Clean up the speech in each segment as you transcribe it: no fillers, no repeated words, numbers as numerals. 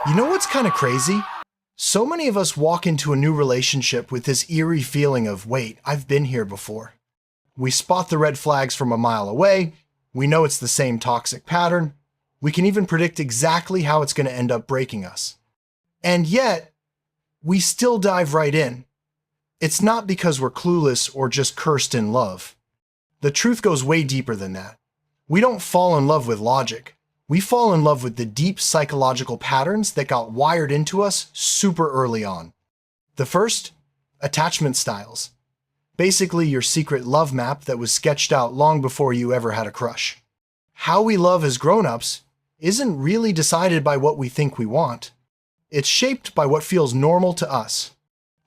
You know what's kind of crazy? So many of us walk into a new relationship with this eerie feeling of, wait, I've been here before. We spot the red flags from a mile away. We know it's the same toxic pattern. We can even predict exactly how it's going to end up breaking us. And yet, we still dive right in. It's not because we're clueless or just cursed in love. The truth goes way deeper than that. We don't fall in love with logic. We fall in love with the deep psychological patterns that got wired into us super early on. The first, attachment styles. Basically your secret love map that was sketched out long before you ever had a crush. How we love as grown-ups isn't really decided by what we think we want. It's shaped by what feels normal to us.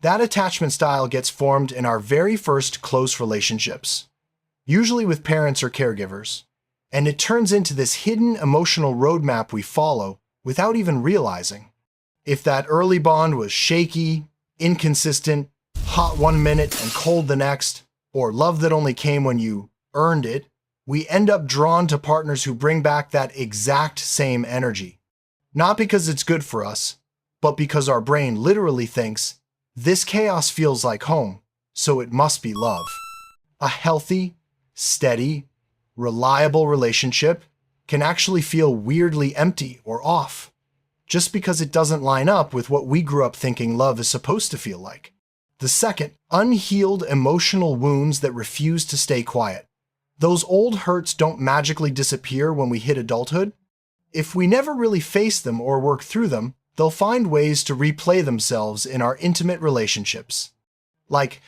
That attachment style gets formed in our very first close relationships, usually with parents or caregivers. And it turns into this hidden emotional roadmap we follow without even realizing. If that early bond was shaky, inconsistent, hot one minute and cold the next, or love that only came when you earned it, we end up drawn to partners who bring back that exact same energy. Not because it's good for us, but because our brain literally thinks, this chaos feels like home, so it must be love. A healthy, steady, reliable relationship can actually feel weirdly empty or off, just because it doesn't line up with what we grew up thinking love is supposed to feel like. The second, unhealed emotional wounds that refuse to stay quiet. Those old hurts don't magically disappear when we hit adulthood. If we never really face them or work through them, they'll find ways to replay themselves in our intimate relationships. Like,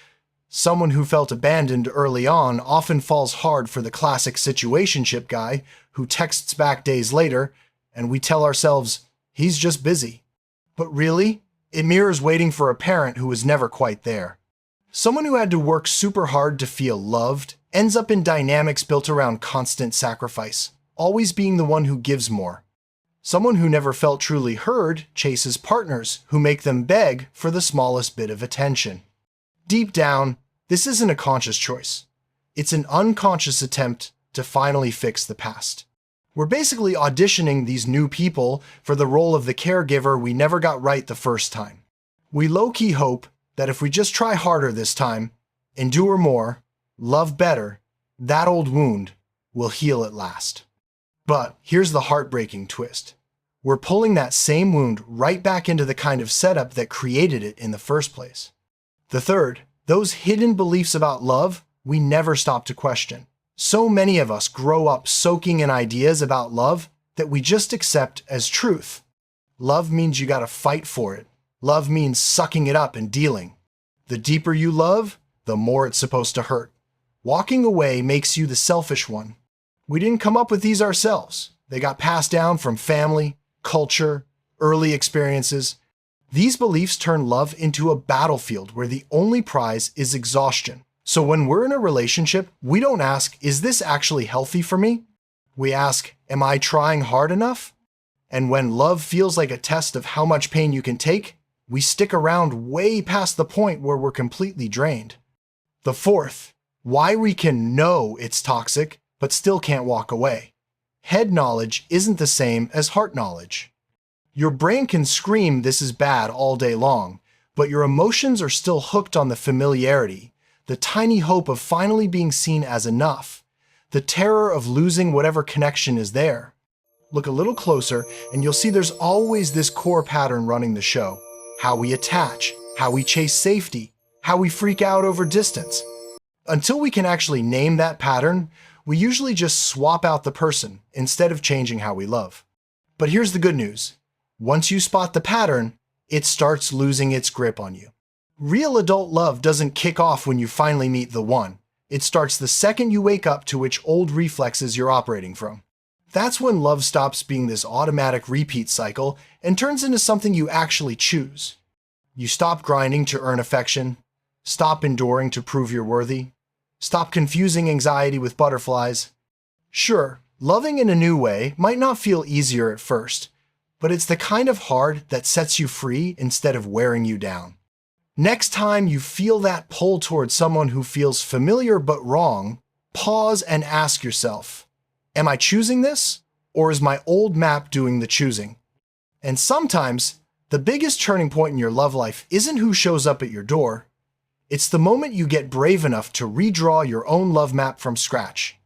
someone who felt abandoned early on often falls hard for the classic situationship guy who texts back days later, and we tell ourselves, he's just busy. But really, it mirrors waiting for a parent who was never quite there. Someone who had to work super hard to feel loved ends up in dynamics built around constant sacrifice, always being the one who gives more. Someone who never felt truly heard chases partners who make them beg for the smallest bit of attention. Deep down, this isn't a conscious choice. It's an unconscious attempt to finally fix the past. We're basically auditioning these new people for the role of the caregiver we never got right the first time. We low-key hope that if we just try harder this time, endure more, love better, that old wound will heal at last. But here's the heartbreaking twist. We're pulling that same wound right back into the kind of setup that created it in the first place. The third, those hidden beliefs about love we never stop to question. So many of us grow up soaking in ideas about love that we just accept as truth. Love means you gotta fight for it. Love means sucking it up and dealing. The deeper you love, the more it's supposed to hurt. Walking away makes you the selfish one. We didn't come up with these ourselves. They got passed down from family, culture, early experiences. These beliefs turn love into a battlefield where the only prize is exhaustion. So when we're in a relationship, we don't ask, is this actually healthy for me? We ask, am I trying hard enough? And when love feels like a test of how much pain you can take, we stick around way past the point where we're completely drained. The fourth, why we can know it's toxic, but still can't walk away. Head knowledge isn't the same as heart knowledge. Your brain can scream this is bad all day long, but your emotions are still hooked on the familiarity, the tiny hope of finally being seen as enough, the terror of losing whatever connection is there. Look a little closer and you'll see there's always this core pattern running the show. How we attach, how we chase safety, how we freak out over distance. Until we can actually name that pattern, we usually just swap out the person instead of changing how we love. But here's the good news. Once you spot the pattern, it starts losing its grip on you. Real adult love doesn't kick off when you finally meet the one. It starts the second you wake up to which old reflexes you're operating from. That's when love stops being this automatic repeat cycle and turns into something you actually choose. You stop grinding to earn affection, stop enduring to prove you're worthy, stop confusing anxiety with butterflies. Sure, loving in a new way might not feel easier at first, but it's the kind of hard that sets you free instead of wearing you down. Next time you feel that pull towards someone who feels familiar but wrong, pause and ask yourself, am I choosing this, or is my old map doing the choosing? And sometimes, the biggest turning point in your love life isn't who shows up at your door. It's the moment you get brave enough to redraw your own love map from scratch.